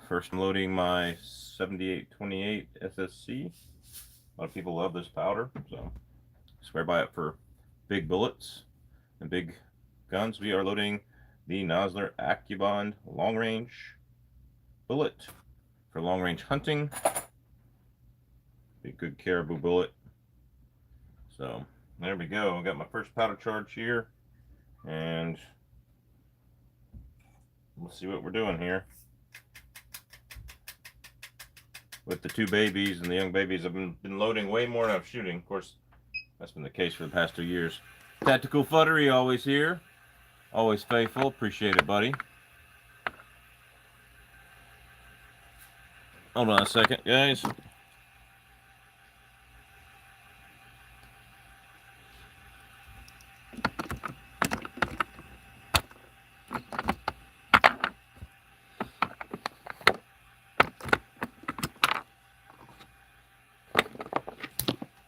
First, I'm loading my 7828 SSC. A lot of people love this powder, so swear by it for big bullets and big guns. We are loading the Nosler AccuBond long range bullet for long range hunting. Be a good caribou bullet. So there we go. I got my first powder charge here, and let's see what we're doing here. With the two babies and the young babies, I've been loading way more than I'm shooting. Of course, that's been the case for the past 2 years. Tactical Futtery always here. Always faithful. Appreciate it, buddy. Hold on a second, guys.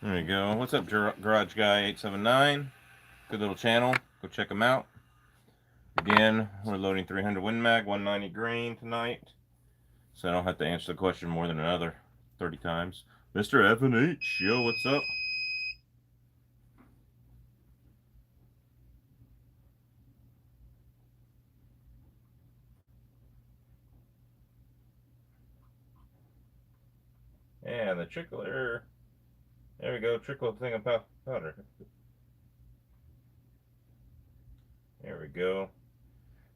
There we go. What's up, Garage Guy 879? Good little channel. Go check them out. Again, we're loading 300 Win Mag, 190 grain tonight, so I don't have to answer the question more than another 30 times. Mr. F&H, yo, what's up? Yeah, the trickler. There we go, trickle thing of powder. There we go.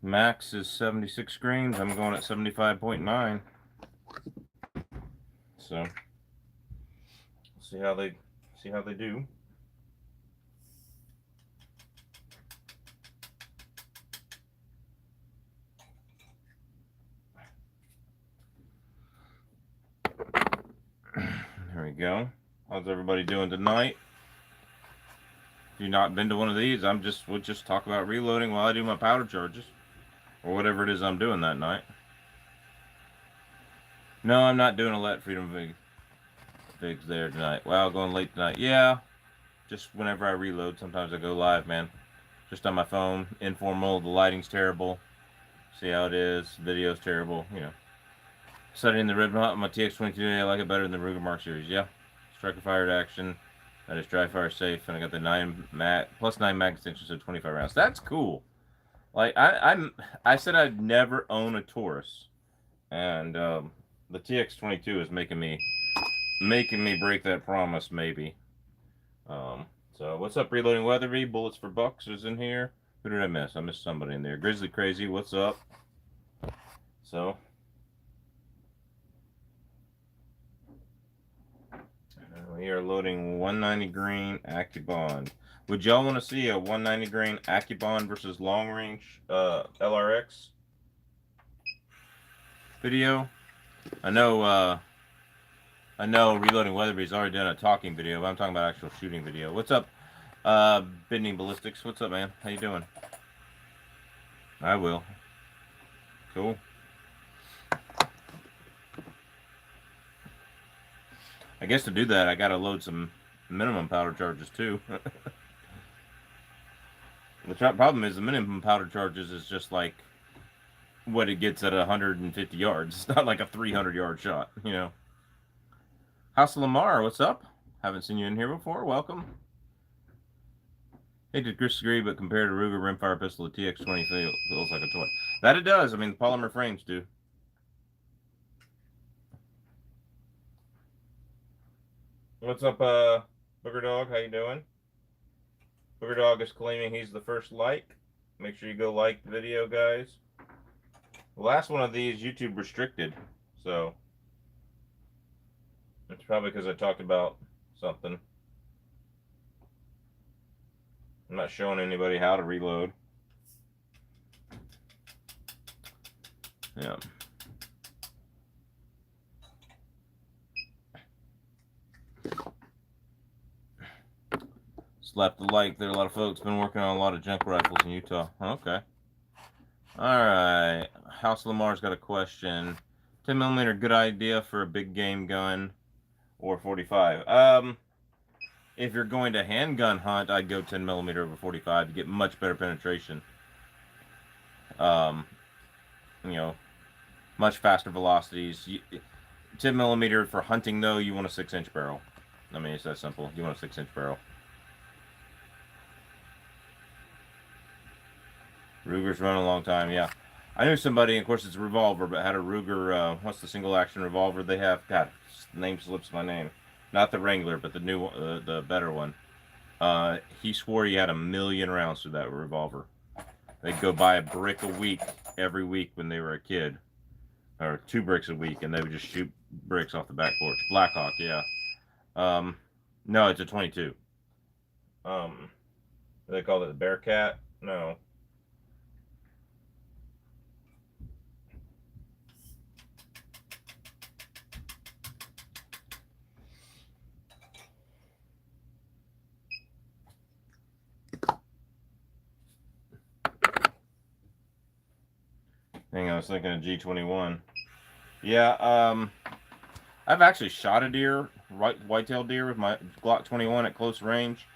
Max is 76 grains. I'm going at 75.9. So see how they do. There we go. How's everybody doing tonight? If you've not been to one of these, we'll just talk about reloading while I do my powder charges, or whatever it is I'm doing that night. No, I'm not doing a Let Freedom Vigs there tonight. Wow, going late tonight. Yeah, just whenever I reload, sometimes I go live, man. Just on my phone, informal. The lighting's terrible. See how it is. Video's terrible. You know. Setting the ribbon on my TX22 today, I like it better than the Ruger Mark Series. Yeah. Striker fired action. That is dry fire safe, and I got the 9 mag extension, so 25 rounds. That's cool. Like I said I'd never own a Taurus, and the TX22 is making me break that promise, maybe. So what's up, Reloading Weatherby? Bullets for Bucks is in here. Who did I miss? I missed somebody in there. Grizzly Crazy, what's up? So we are loading 190 grain AccuBond. Would y'all want to see a 190 grain AccuBond versus long range LRX video? I know Reloading Weatherby's already done a talking video, but I'm talking about actual shooting video. What's up, Bending Ballistics? What's up, man? How you doing? I will. Cool. I guess to do that, I gotta load some minimum powder charges too. The problem is the minimum powder charges is just like what it gets at 150 yards. It's not like a 300-yard shot, you know. House of Lamar, what's up? Haven't seen you in here before. Welcome. Hate to disagree, but compared to Ruger rimfire pistol, the TX20 feels like a toy. That it does. I mean, the polymer frames do. What's up, Booger Dog? How you doing? Booger Dog is claiming he's the first like. Make sure you go like the video, guys. The last one of these YouTube restricted, so it's probably because I talked about something. I'm not showing anybody how to reload. Yeah. Slap the like. There are a lot of folks been working on a lot of junk rifles in Utah. Okay. Alright. House Lamar's got a question. 10mm, good idea for a big game gun or 45? If you're going to handgun hunt, I'd go 10mm over 45 to get much better penetration. You know, much faster velocities. 10 millimeter for hunting though, you want a 6-inch barrel. I mean, it's that simple. You want a 6-inch barrel. Ruger's run a long time, yeah. I knew somebody, of course it's a revolver, but had a Ruger, what's the single action revolver they have? God, name slips my name. Not the Wrangler, but the new one, the better one. He swore he had 1,000,000 rounds through that revolver. They'd go buy a brick a week, every week when they were a kid. Or 2 bricks a week, and they would just shoot bricks off the back porch. Blackhawk, yeah. No, it's a 22. They call it the Bearcat? No. Hang on, I was thinking of G21. Yeah, I've actually shot a deer, whitetail deer, with my Glock 21 at close range.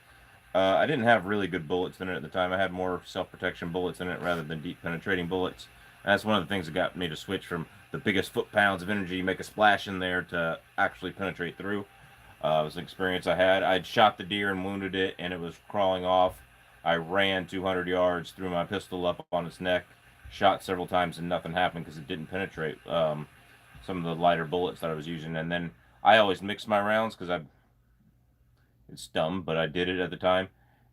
I didn't have really good bullets in it at the time. I had more self-protection bullets in it rather than deep penetrating bullets. And that's one of the things that got me to switch from the biggest foot-pounds of energy, make a splash in there, to actually penetrate through. It was an experience I had. I'd shot the deer and wounded it, and it was crawling off. I ran 200 yards, threw my pistol up on its neck, shot several times, and nothing happened because it didn't penetrate some of the lighter bullets that I was using. And then I always mix my rounds because it's dumb, but I did it at the time.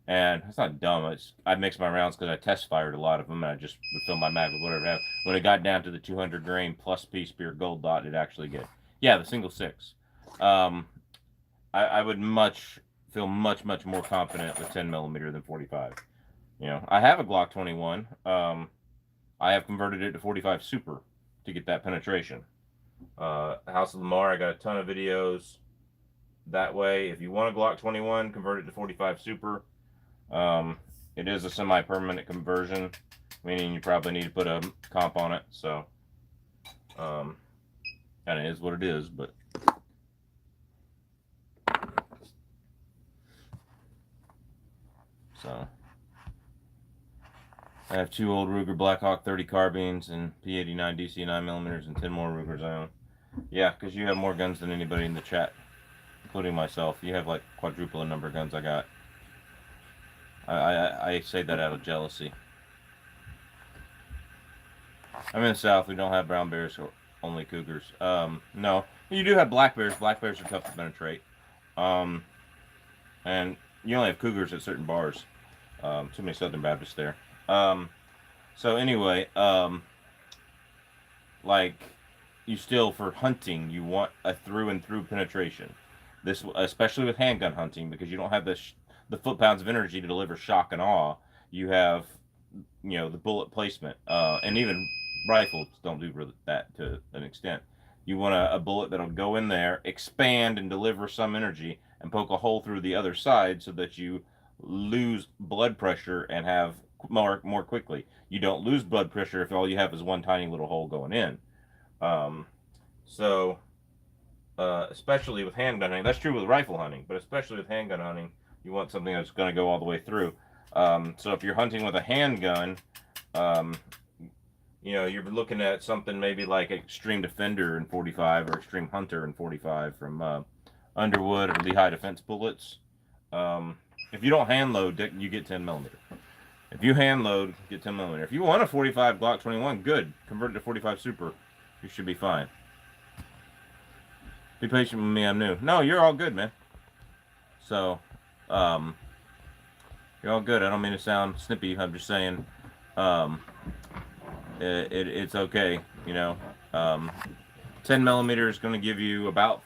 And it's not dumb. I mixed my rounds because I test fired a lot of them, and I just would fill my mag with whatever I have. When it got down to the 200 grain plus piece spear gold dot, it actually get, yeah, the single 6. I would feel much more confident with 10 millimeter than 45. You know, I have a Glock 21. I have converted it to 45 Super to get that penetration. House of Lamar, I got a ton of videos that way. If you want a Glock 21, convert it to 45 Super. It is a semi-permanent conversion, meaning you probably need to put a comp on it. So, kind of is what it is, but. So, I have 2 old Ruger Blackhawk 30 carbines and P89 DC 9mm and 10 more Rugers I own. Yeah, because you have more guns than anybody in the chat, including myself. You have like quadruple the number of guns I got. I say that out of jealousy. I'm in the South. We don't have brown bears, or only cougars. No, you do have black bears. Black bears are tough to penetrate. And you only have cougars at certain bars. Too many Southern Baptists there. So anyway, like, you still, for hunting, you want a through and through penetration. This, especially with handgun hunting, because you don't have the foot-pounds of energy to deliver shock and awe. You have, you know, the bullet placement, and even rifles don't do that to an extent. You want a bullet that'll go in there, expand, and deliver some energy, and poke a hole through the other side so that you lose blood pressure and have more quickly. You don't lose blood pressure if all you have is one tiny little hole going in. Especially with handgun hunting, that's true with rifle hunting, but especially with handgun hunting, you want something that's going to go all the way through. So if you're hunting with a handgun, you know, you're looking at something maybe like Extreme Defender in 45 or Extreme Hunter in 45 from Underwood or Lehigh Defense Bullets. If you don't hand load, you get 10 millimeter. If you hand load, get 10 millimeter. If you want a 45 Glock 21, good. Convert it to 45 Super. You should be fine. Be patient with me, I'm new. No, you're all good, man. So, you're all good. I don't mean to sound snippy. I'm just saying, it's okay. You know, 10 millimeter is going to give you about,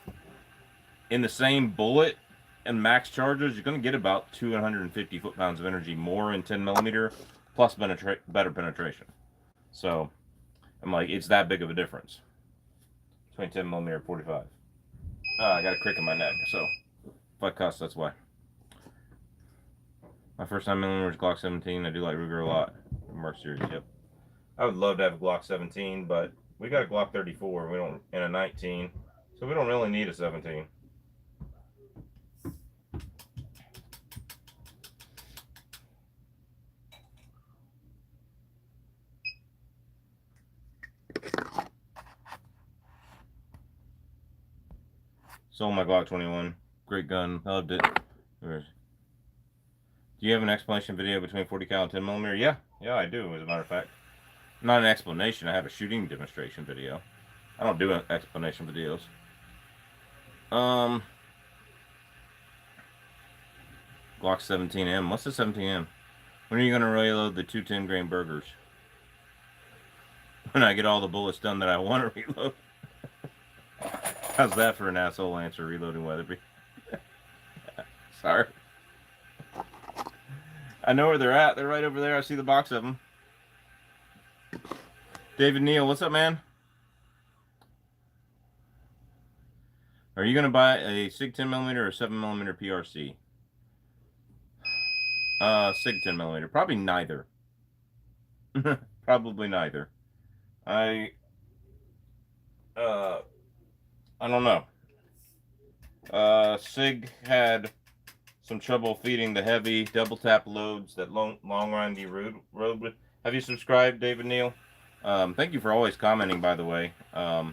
in the same bullet and max charges, you're going to get about 250 foot-pounds of energy more in 10 millimeter, plus better penetration. So, I'm like, it's that big of a difference between 10 millimeter and 45. I got a crick in my neck, so if I cuss, that's why. My first 9mm was Glock 17. I do like Ruger a lot. Mark series, yep. I would love to have a Glock 17, but we got a Glock 34. We don't, and a 19, so we don't really need a 17. Sold my Glock 21. Great gun. Loved it. Do you have an explanation video between 40 cal and 10 millimeter? Yeah, I do, as a matter of fact. Not an explanation. I have a shooting demonstration video. I don't do explanation videos. Glock 17M. What's the 17M? When are you going to reload the 2 10-grain burgers? When I get all the bullets done that I want to reload. How's that for an asshole answer, Reloading Weatherby? Sorry. I know where they're at. They're right over there. I see the box of them. David Neal, what's up, man? Are you going to buy a SIG 10mm or 7mm PRC? SIG 10mm. Probably neither. Probably neither. I don't know. SIG had some trouble feeding the heavy double tap loads that long Randy rode with. Have you subscribed, David Neal? Thank you for always commenting, by the way. Are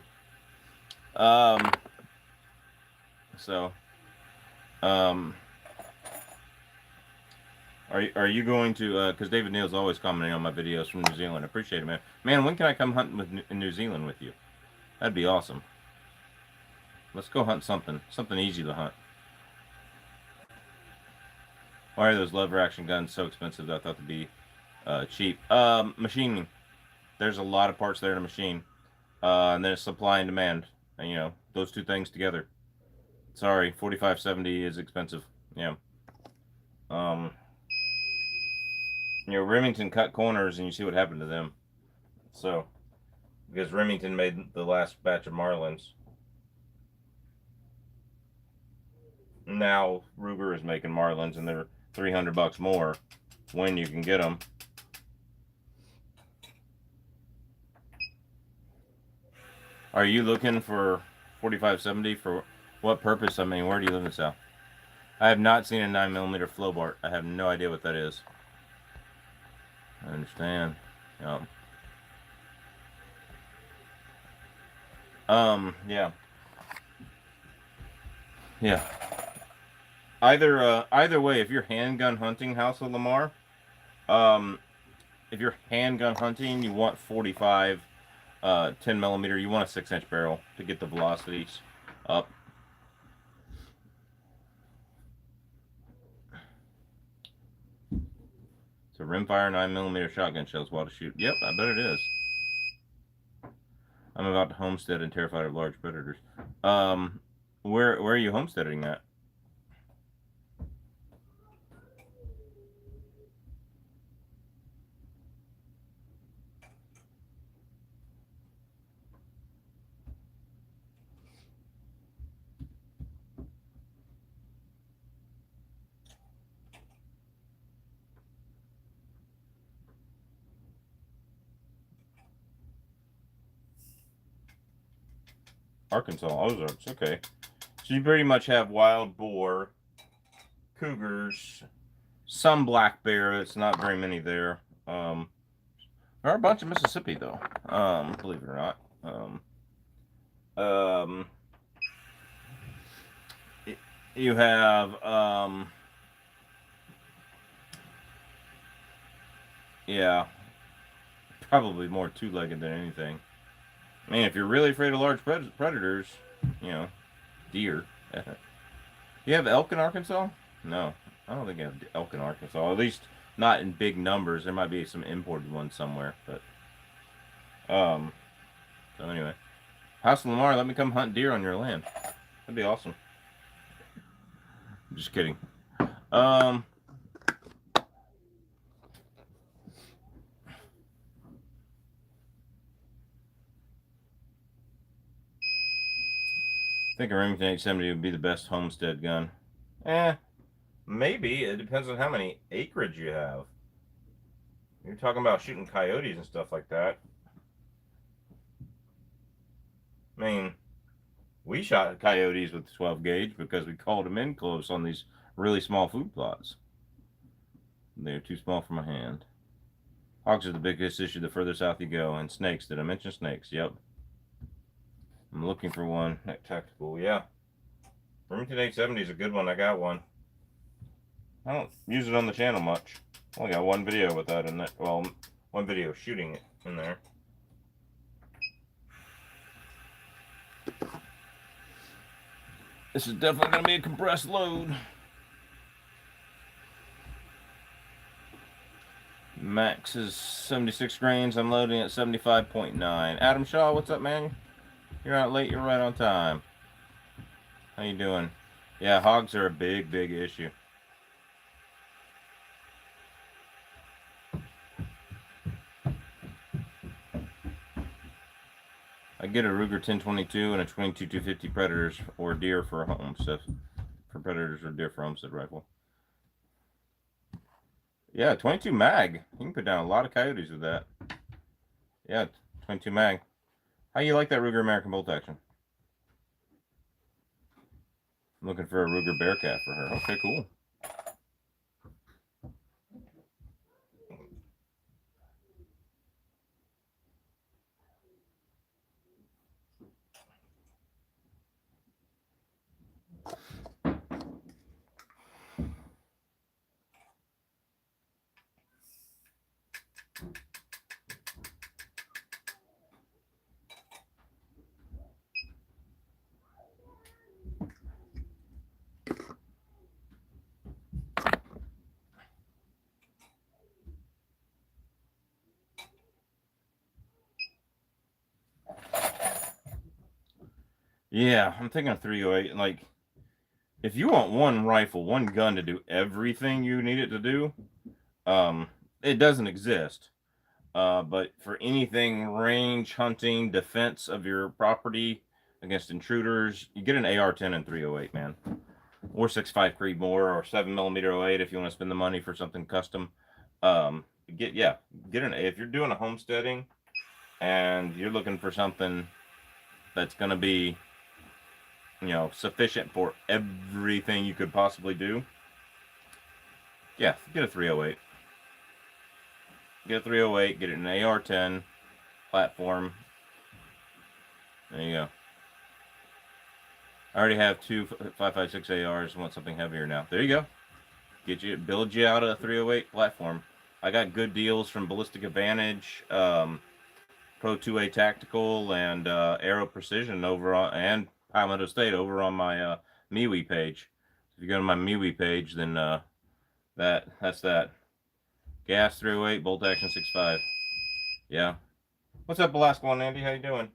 you going to, because David Neal's always commenting on my videos from New Zealand. I appreciate it, man. Man, when can I come hunting in New Zealand with you? That'd be awesome. Let's go hunt something easy to hunt. Why are those lever action guns so expensive? I thought they'd be cheap. Machining. There's a lot of parts there to machine. And then it's supply and demand. And, you know, those two things together. Sorry, 4570 is expensive. Yeah. You know, Remington cut corners and you see what happened to them. So, because Remington made the last batch of Marlins. Now Ruger is making Marlins and they're $300 more when you can get them. Are you looking for 4570 for what purpose? I mean, where do you live in the South? I have not seen a 9mm Flowbart. I have no idea what that is. I understand. Yeah. Yeah. Either way, if you're handgun hunting, House of Lamar, if you're handgun hunting, you want 45, 10mm. You want a 6-inch barrel to get the velocities up. So rimfire 9mm shotgun shells while to shoot. Yep, I bet it is. I'm about to homestead and terrified of large predators. Where are you homesteading at? Arkansas, Ozarks, okay. So you pretty much have wild boar, cougars, some black bear. It's not very many there. There are a bunch in Mississippi though. Believe it or not. You have yeah, probably more two-legged than anything. I mean, if you're really afraid of large predators, you know, deer. You have elk in Arkansas? No, I don't think you have elk in Arkansas. At least not in big numbers. There might be some imported ones somewhere, but so anyway, House of Lamar, let me come hunt deer on your land. That'd be awesome. Just kidding. I think a Remington 870 would be the best homestead gun. Maybe. It depends on how many acreage you have. You're talking about shooting coyotes and stuff like that. I mean, we shot coyotes with 12 gauge because we called them in close on these really small food plots. They're too small for my hand. Hogs are the biggest issue the further south you go. And snakes. Did I mention snakes? Yep. I'm looking for one. Tactical, yeah. Remington 870 is a good one. I got one. I don't use it on the channel much. I only got one video with that in it. Well, one video shooting it in there. This is definitely going to be a compressed load. Max is 76 grains. I'm loading at 75.9. Adam Shaw, what's up, man? You're not late. You're right on time. How you doing? Yeah, hogs are a big, big issue. I get a Ruger 1022 and a 22-250 Predators or deer for a homestead. For Predators or deer for homestead rifle. Yeah, 22 mag. You can put down a lot of coyotes with that. Yeah, 22 mag. How you like that Ruger American bolt action? I'm looking for a Ruger Bearcat for her. Okay, cool. Yeah, I'm thinking of 308. Like, if you want one rifle, one gun to do everything you need it to do, it doesn't exist. But for anything range, hunting, defense of your property against intruders, you get an AR-10 and 308, man. Or 6.5 Creedmoor or 7mm 08 if you want to spend the money for something custom. Get an if you're doing a homesteading and you're looking for something that's going to be, you know, sufficient for everything you could possibly do. Yeah, get a 308. Get a 308, get it an AR-10 platform. There you go. I already have two 5.56 ARs. Want something heavier now. There you go. Build you out a 308 platform. I got good deals from Ballistic Advantage, Pro 2A Tactical, and Aero Precision over on, and Palmetto State over on my MeWe page. If you go to my MeWe page, then that's that. Gas 308, bolt action 6.5. Yeah. What's up, Alaskan, Andy? How you doing?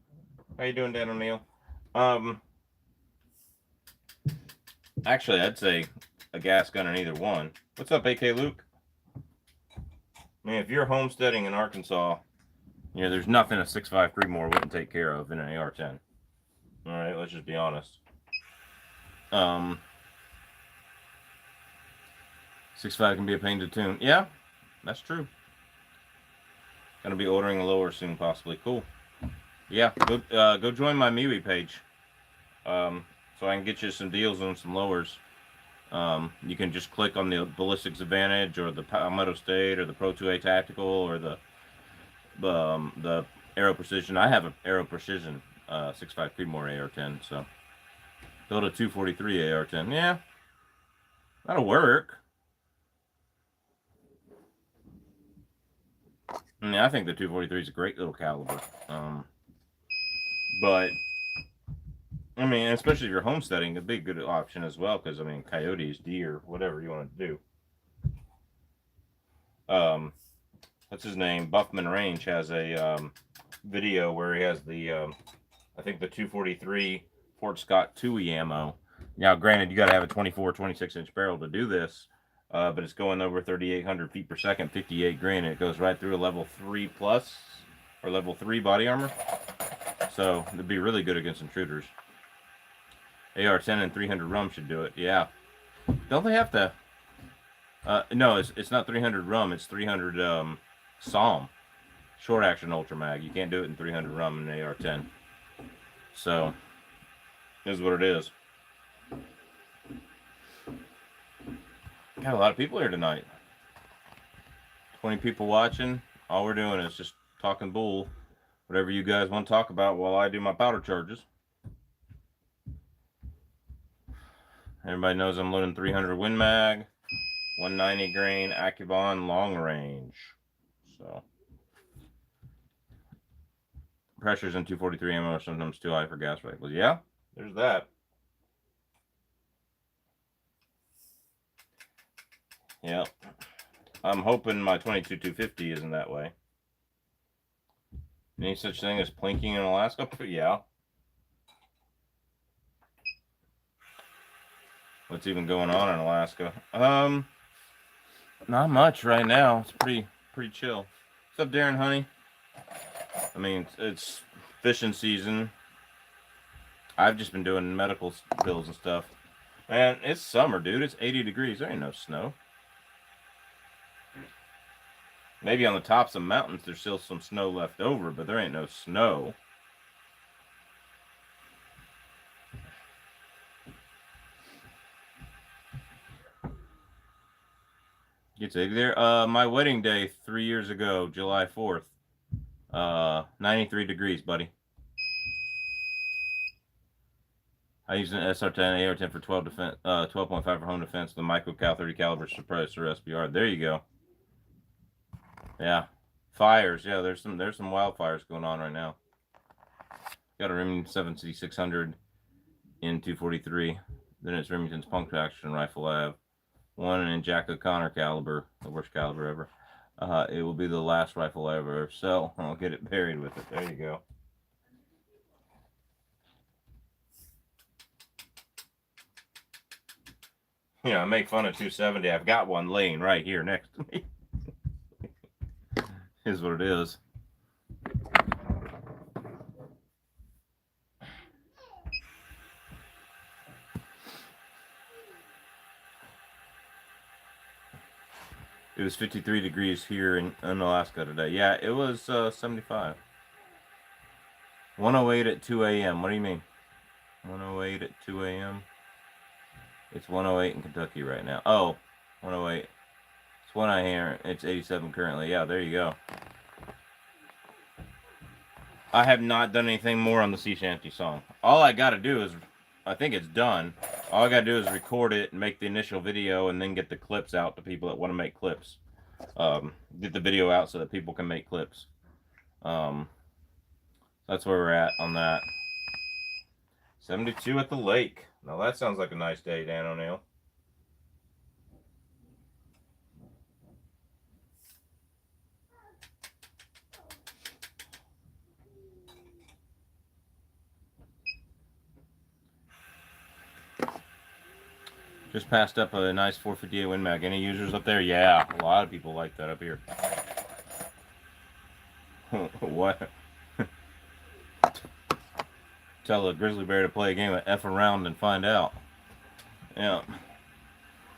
How you doing, Dan O'Neill? Actually, I'd say a gas gun in either one. What's up, AK Luke? I mean, if you're homesteading in Arkansas, you know, there's nothing a 6.5 Creedmoor wouldn't take care of in an AR-10. All right, let's just be honest. 6.5 can be a pain to tune. Yeah, that's true. Gonna be ordering a lower soon, possibly. Cool. Yeah, go join my MeWe page. So I can get you some deals on some lowers. You can just click on the Ballistics Advantage or the Palmetto State or the Pro 2A Tactical or the Aero Precision. I have an Aero Precision 6.5 Creedmoor AR-10, so build a 243 AR-10. Yeah, that'll work. I mean, I think the 243 is a great little caliber. But I mean, especially if you're homesteading, it'd be a good option as well, because I mean, coyotes, deer, whatever you want to do. What's his name? Buffman Range has a video where he has the I think the 243 Fort Scott 2E ammo. Now, granted, you got to have a 24, 26-inch barrel to do this, but it's going over 3,800 feet per second, 58 grain, and it goes right through a level 3 plus or level 3 body armor. So it'd be really good against intruders. AR-10 and 300 rum should do it. Yeah. Don't they have to? No, it's not 300 rum. It's 300 SAUM. Short action ultra mag. You can't do it in 300 rum in an AR-10. So, this is what it is. Got a lot of people here tonight. 20 people watching. All we're doing is just talking bull. Whatever you guys want to talk about while I do my powder charges. Everybody knows I'm loading 300 Win Mag, 190 grain Accubon long range. So pressures in 243 ammo are sometimes too high for gas rifles. Yeah, there's that. Yep. I'm hoping my 22-250 isn't that way. Any such thing as plinking in Alaska? Yeah. What's even going on in Alaska? Not much right now. It's pretty chill. What's up, Darren Honey? I mean, it's fishing season. I've just been doing medical bills and stuff. Man, it's summer, dude. It's 80 degrees. There ain't no snow. Maybe on the tops of mountains there's still some snow left over, but there ain't no snow. Gets 80 there. My wedding day 3 years ago, July 4th. 93 degrees, buddy. I used an SR10, AR-10 for 12.5 for home defense, the micro cal 30 caliber suppressor SBR. There you go. Yeah, fires. Yeah, there's some wildfires going on right now. Got a Remington 7C600 in 243. Then it's Remington's pump action rifle. I have one in Jack O'Connor caliber, the worst caliber ever. It will be the last rifle I ever sell. I'll get it buried with it. There you go. You know, I make fun of 270. I've got one laying right here next to me. Is what it is. It was 53 degrees here in Alaska today. Yeah, it was 75. 108 at 2 a.m. What do you mean? 108 at 2 a.m.? It's 108 in Kentucky right now. Oh, 108. It's one I hear. It's 87 currently. Yeah, there you go. I have not done anything more on the sea shanty song. All I got to do is, I think it's done. All I got to do is record it and make the initial video and then get the clips out to people that want to make clips. Get the video out so that people can make clips. That's where we're at on that. 72 at the lake. Now that sounds like a nice day, Dan O'Neill. Just passed up a nice 458 Win Mag. Any users up there? Yeah, a lot of people like that up here. What? Tell a grizzly bear to play a game of F around and find out. Yeah.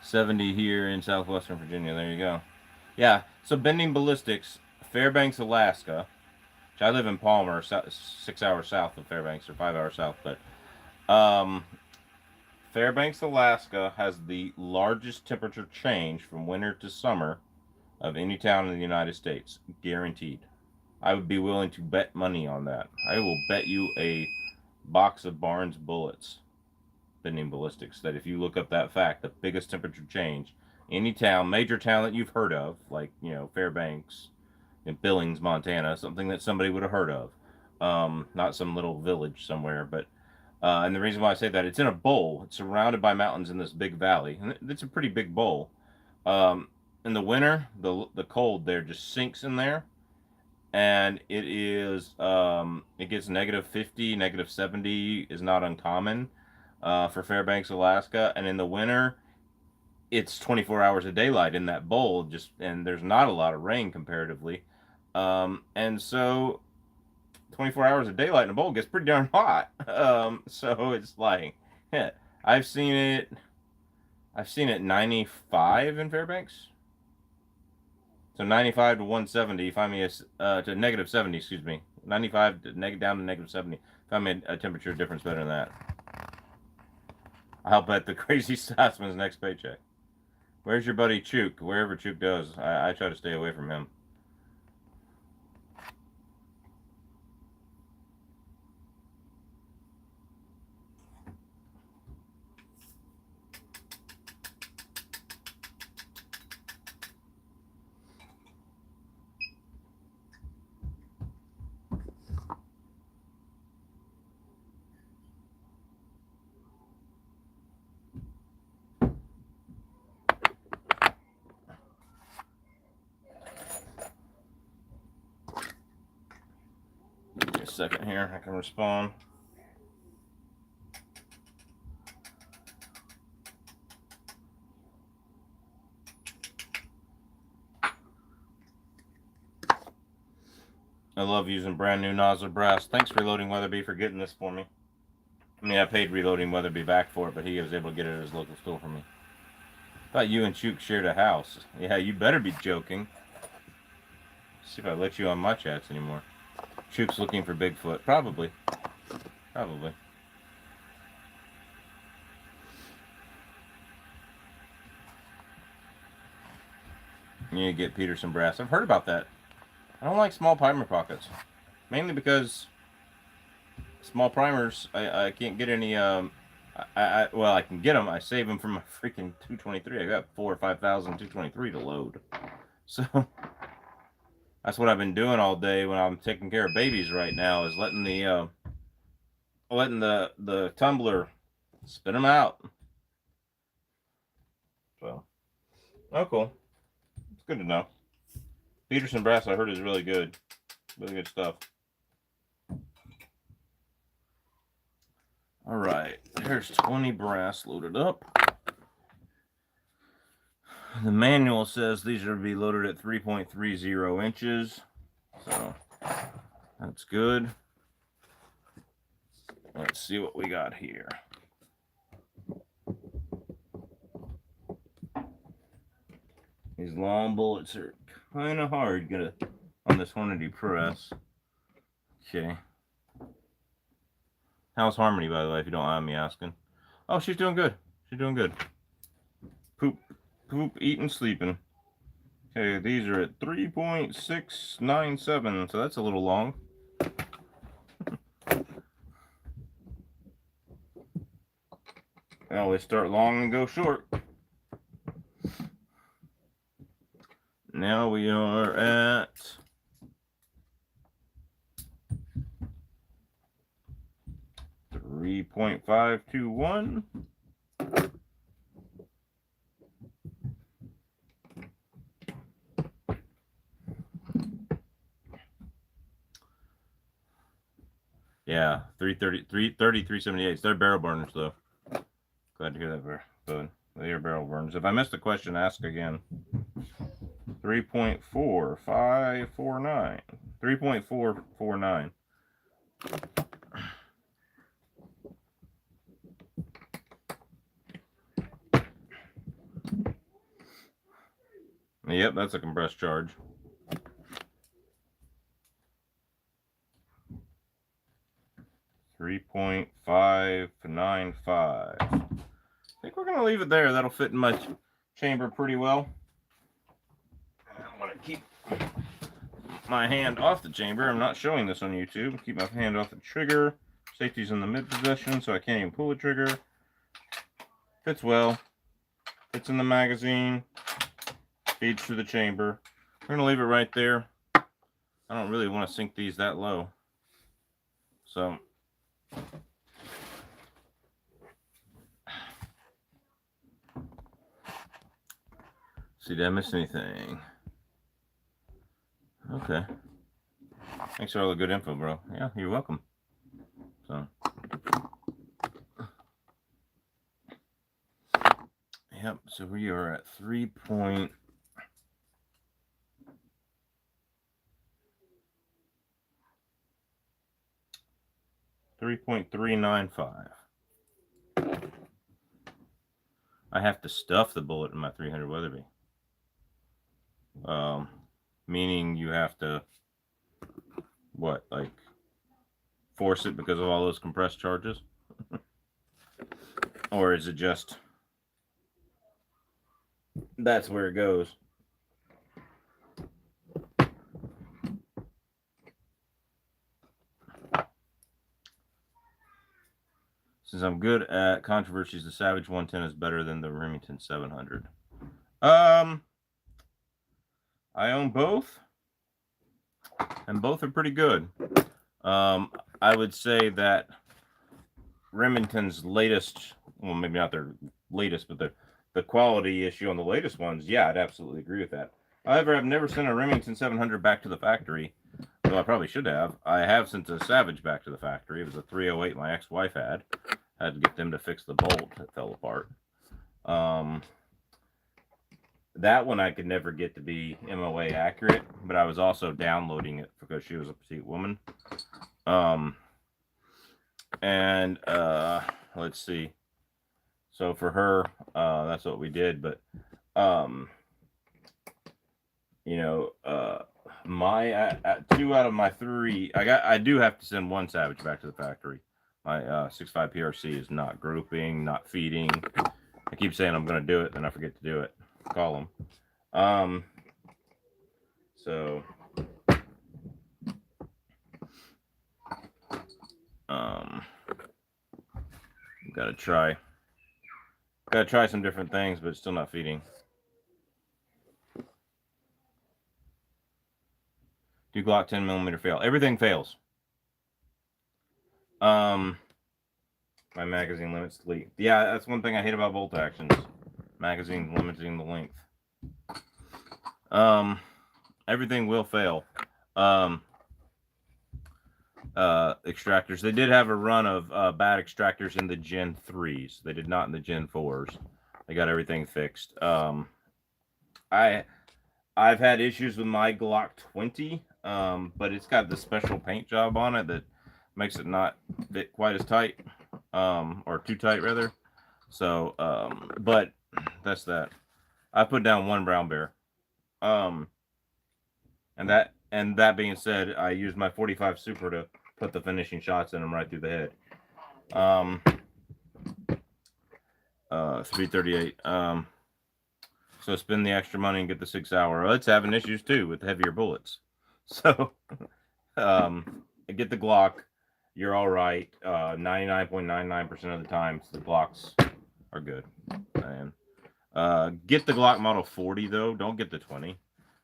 70 here in southwestern Virginia. There you go. Yeah, so Bending Ballistics, Fairbanks, Alaska. Which I live in Palmer, 6 hours south of Fairbanks, or 5 hours south. But Fairbanks, Alaska has the largest temperature change from winter to summer of any town in the United States. Guaranteed. I would be willing to bet money on that. I will bet you a box of Barnes bullets, Bending Ballistics, that if you look up that fact, the biggest temperature change, any town, major town that you've heard of, like, you know, Fairbanks, in Billings, Montana, something that somebody would have heard of. Not some little village somewhere, but and the reason why I say that, it's in a bowl. It's surrounded by mountains in this big valley, and it's a pretty big bowl. In the winter, the cold there just sinks in there, and it is it gets -50, -70 is not uncommon for Fairbanks, Alaska, and in the winter, it's 24 hours of daylight in that bowl, and there's not a lot of rain comparatively, and so 24 hours of daylight in a bowl gets pretty darn hot. So it's like, yeah, I've seen it 95 in Fairbanks. So 95 to 170. Find me to -70. Excuse me, 95 to down to -70. Find me a temperature difference better than that. I'll bet the crazy Scotsman's next paycheck. Where's your buddy Chook? Wherever Chook goes, I try to stay away from him. second here. I can respond. I love using brand new nozzle brass. Thanks for Reloading Weatherby for getting this for me. I mean, I paid Reloading Weatherby back for it, but he was able to get it at his local store for me. Thought you and Chook shared a house. Yeah, you better be joking. See if I let you on my chats anymore. Chook's looking for Bigfoot. Probably. Probably. You need to get Peterson brass. I've heard about that. I don't like small primer pockets. Mainly because small primers, I can't get any, well, I can get them. I save them for my freaking 223. I got 4,000 or 5,000 223 to load. So, that's what I've been doing all day when I'm taking care of babies right now, is letting the tumbler spit them out. So, oh, cool. It's good to know. Peterson brass, I heard, is really good. Really good stuff. All right, there's 20 brass loaded up. The manual says these are to be loaded at 3.30 inches, so that's good. Let's see what we got here. These long bullets are kind of hard on this Hornady press. Okay. How's Harmony, by the way, if you don't mind me asking? Oh, she's doing good. She's doing good. Poop, eating, sleeping. Okay, these are at 3.697, so that's a little long. I always start long and go short. Now we are at 3.521. Yeah, 378. They're barrel burners, though. Glad to hear that, bud. They are barrel burners. If I missed a question, ask again. 3.4549. 3.449. Yep, that's a compressed charge. $3.595. I think we're gonna leave it there. That'll fit in my chamber pretty well. I'm gonna keep my hand off the chamber. I'm not showing this on YouTube. Keep my hand off the trigger. Safety's in the mid position, so I can't even pull the trigger. Fits well. Fits in the magazine. Feeds through the chamber. We're gonna leave it right there. I don't really want to sink these that low. So see, did I miss anything? Okay. Thanks for all the good info, bro. Yeah, you're welcome. So, yep. So we are at 3.395. I have to stuff the bullet in my 300 Weatherby. Meaning you have to, what, like, force it because of all those compressed charges? Or is it just, that's where it goes? Since I'm good at controversies, the Savage 110 is better than the Remington 700. I own both, and both are pretty good. I would say that Remington's latest, well, maybe not their latest, but the quality issue on the latest ones, yeah, I'd absolutely agree with that. However, I've never sent a Remington 700 back to the factory Well, I probably should have. I have sent a Savage back to the factory. It was a 308 my ex-wife had. I had to get them to fix the bolt that fell apart. That one I could never get to be MOA accurate, but I was also downloading it because she was a petite woman. And let's see. So for her, that's what we did. But you know, my 2 out of my 3, I do have to send one Savage back to the factory. My 6.5 PRC is not grouping, not feeding. I keep saying I'm going to do it, then I forget to do it. Call them. So gotta try some different things, but it's still not feeding. Do Glock 10mm fail? Everything fails. My magazine limits the length. Yeah, that's one thing I hate about bolt actions. Magazine limiting the length. Everything will fail. Extractors. They did have a run of bad extractors in the Gen 3s. They did not in the Gen 4s. They got everything fixed. I've had issues with my Glock 20, but it's got the special paint job on it that makes it not fit quite as tight, or too tight rather. So, but that's that. I put down one brown bear. And that being said, I used my 45 Super to put the finishing shots in him right through the head. 338. So spend the extra money and get the 6 hour. Well, it's having issues too with heavier bullets. So get the Glock. You're all right. 99.99% of the time, the Glocks are good. And get the Glock Model 40 though. Don't get the 20.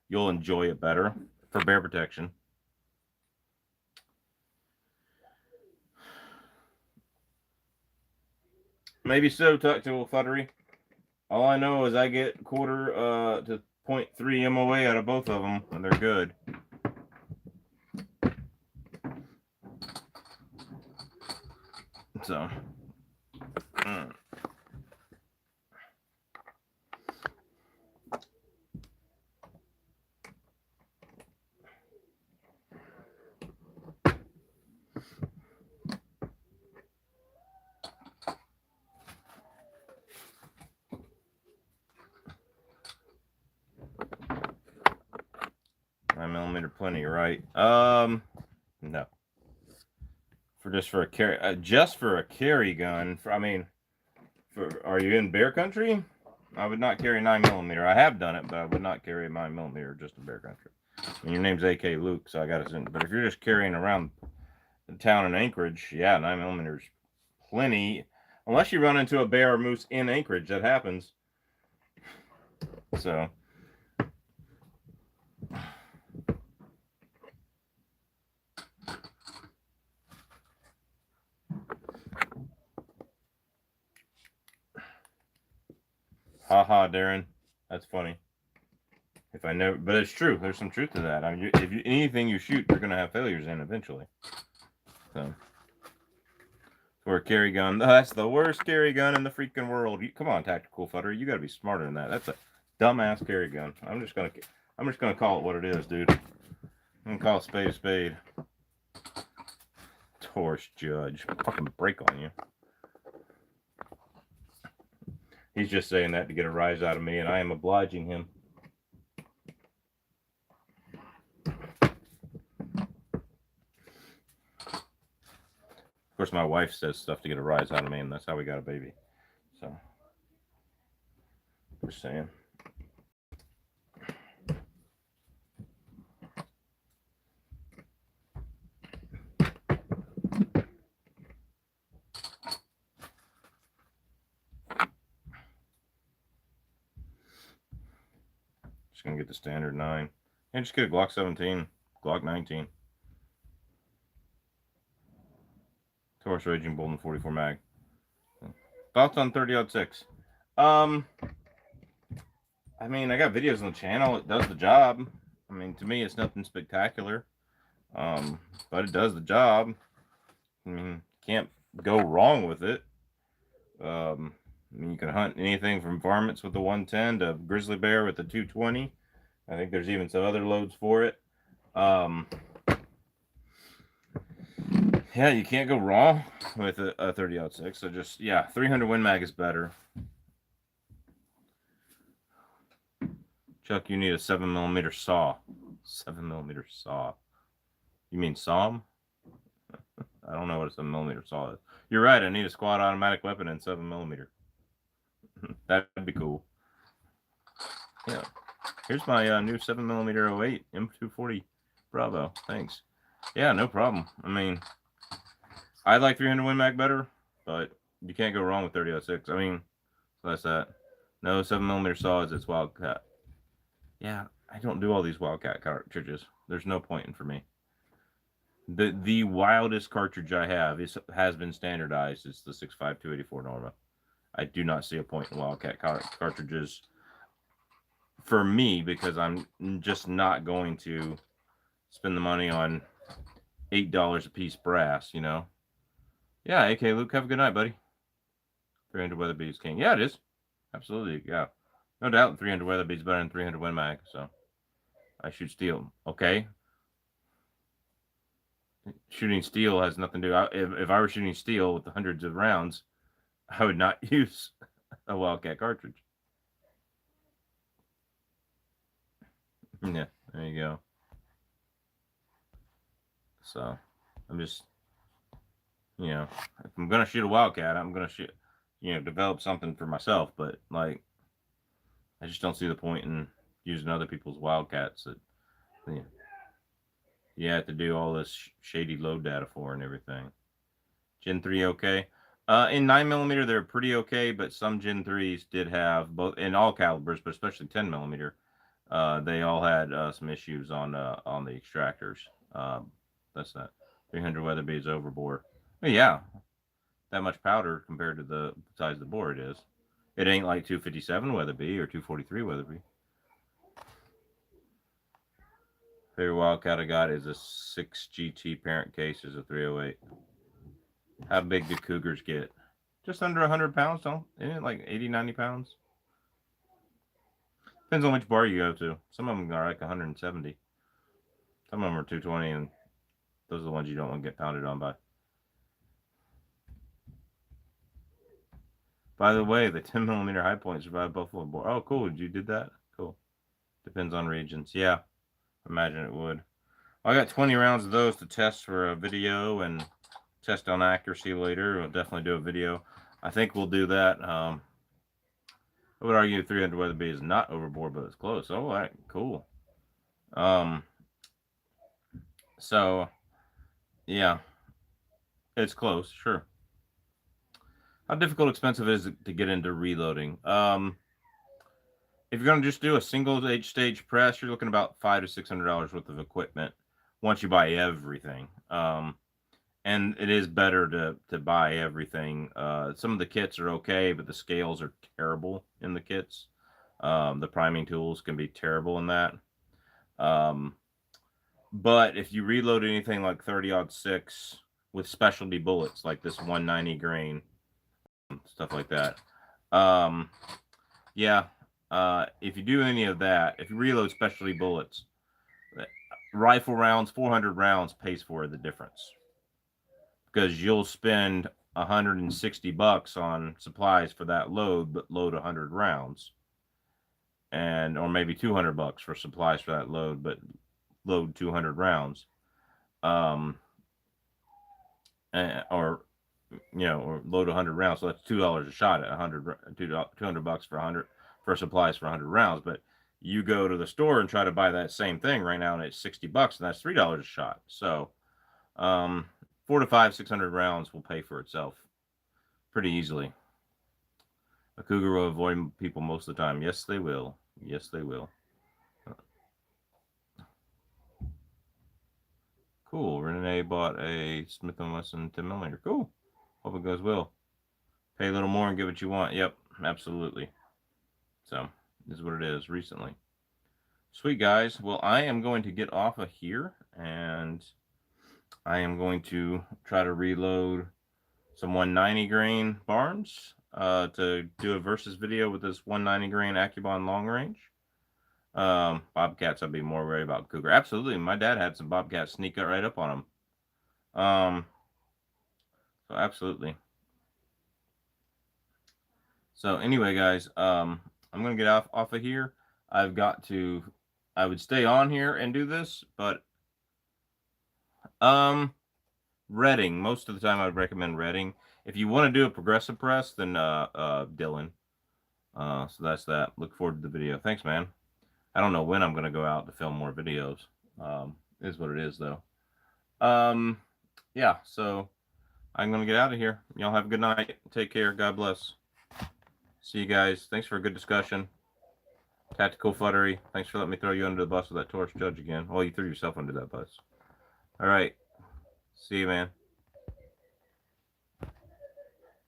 You'll enjoy it better for bear protection. Maybe so, tactical futtery. All I know is I get quarter to 0.3 MOA out of both of them, and they're good. So, 9mm plenty, right? No. Just for a carry gun. Are you in bear country? I would not carry 9mm. I have done it, but I would not carry a 9mm just in bear country. And your name's AK Luke, so I got to send. But if you're just carrying around the town in Anchorage, yeah, 9mm is plenty. Unless you run into a bear or moose in Anchorage, that happens. So. Haha, Darren, that's funny. But it's true. There's some truth to that. Anything you shoot, you're gonna have failures in eventually. So, for a carry gun, that's the worst carry gun in the freaking world. Come on, tactical futter, you gotta be smarter than that. That's a dumbass carry gun. I'm just gonna call it what it is, dude. I'm gonna call a spade a spade. Taurus Judge, fucking break on you. He's just saying that to get a rise out of me, and I am obliging him. Of course, my wife says stuff to get a rise out of me, and that's how we got a baby. So, just saying. Just gonna get the standard 9. And just get a Glock 17, Glock 19. Taurus Raging Bull and 44 mag. Thoughts on 30-06? I got videos on the channel. It does the job. To me, it's nothing spectacular. But it does the job. I mean, can't go wrong with it. I mean, you can hunt anything from varmints with the 110 to grizzly bear with the 220. I think there's even some other loads for it. Yeah, you can't go wrong with a 30-06. So just, yeah, 300 Win Mag is better. Chuck, you need a 7mm saw. 7mm saw. You mean SAWM? I don't know what a 7mm saw is. You're right. I need a squad automatic weapon and 7mm. That'd be cool. Yeah. Here's my new 7mm 08 M240 Bravo. Thanks. Yeah, no problem. I mean, I like 300 Win Mag better, but you can't go wrong with 30-06. I mean, so that's that. No 7mm saws. It's Wildcat. Yeah, I don't do all these Wildcat cartridges. There's no point in for me. The wildest cartridge I have has been standardized. It's the 6.5 284 Norma. I do not see a point in Wildcat cartridges for me because I'm just not going to spend the money on $8 a piece brass, you know. Yeah, AK Luke, have a good night, buddy. 300 Weatherby is king. Yeah, it is. Absolutely, yeah. No doubt 300 Weatherby is better than 300 Win Mag, so I shoot steel. Okay. Shooting steel has nothing to do. If I were shooting steel with hundreds of rounds, I would not use a Wildcat cartridge. Yeah, there you go. So, I'm just, you know, if I'm gonna shoot a Wildcat, I'm gonna shoot, you know, develop something for myself. But like, I just don't see the point in using other people's Wildcats that, you know, you have to do all this shady load data for and everything. Gen 3 okay. In 9mm, they're pretty okay, but some Gen 3s did have, both in all calibers, but especially 10mm, they all had some issues on the extractors. That's not 300 Weatherby is overbore. But yeah, that much powder compared to the size of the bore it is. It ain't like 257 Weatherby or 243 Weatherby. Favorite Wildcat I got is a 6 GT parent case is a 308. How big do cougars get? Just under 100 pounds, don't? Isn't it like 80, 90 pounds? Depends on which bar you go to. Some of them are like 170. Some of them are 220, and those are the ones you don't want to get pounded on by. By the way, the 10mm high point survived buffalo boar. Oh, cool. You did that? Cool. Depends on regions. Yeah, imagine it would. I got 20 rounds of those to test for a video and test on accuracy later. We'll definitely do a video. I think we'll do that. I would argue 300 Weatherby is not overboard, but it's close. Oh, all right, cool. So, yeah, it's close, sure. How difficult, expensive is it to get into reloading? If you're going to just do a single stage press, you're looking about $500 to $600 worth of equipment once you buy everything. And it is better to buy everything. Some of the kits are okay, but the scales are terrible in the kits. The priming tools can be terrible in that. But if you reload anything like 30-06 with specialty bullets, like this 190 grain, stuff like that, yeah, if you do any of that, if you reload specialty bullets, rifle rounds, 400 rounds pays for the difference. Because you'll spend $160 on supplies for that load, but load 100 rounds. Or maybe $200 for supplies for that load, but load 200 rounds. Or load 100 rounds. So that's $2 a shot at $200 for supplies for 100 rounds. But you go to the store and try to buy that same thing right now, and it's $60, and that's $3 a shot. So, 400 to 500, 600 rounds will pay for itself pretty easily. A cougar will avoid people most of the time. Yes, they will. Yes, they will. Cool. Renee bought a Smith & Wesson 10mm. Cool. Hope it goes well. Pay a little more and get what you want. Yep, absolutely. So, this is what it is recently. Sweet, guys. Well, I am going to get off of here, and I am going to try to reload some 190 grain Barnes to do a versus video with this 190 grain Accubon long range. Bobcats, I'd be more worried about cougar. Absolutely, my dad had some bobcats sneak right up on him. So absolutely. So anyway, guys, I'm gonna get off of here. I've got to. I would stay on here and do this, but Reading. Most of the time, I'd recommend Reading. If you want to do a progressive press, then Dylan. So that's that. Look forward to the video. Thanks, man. I don't know when I'm gonna go out to film more videos. Is what it is, though. Yeah. So I'm gonna get out of here. Y'all have a good night. Take care. God bless. See you guys. Thanks for a good discussion. Tactical Futtery, thanks for letting me throw you under the bus with that Taurus Judge again. Well, you threw yourself under that bus. All right. See you, man.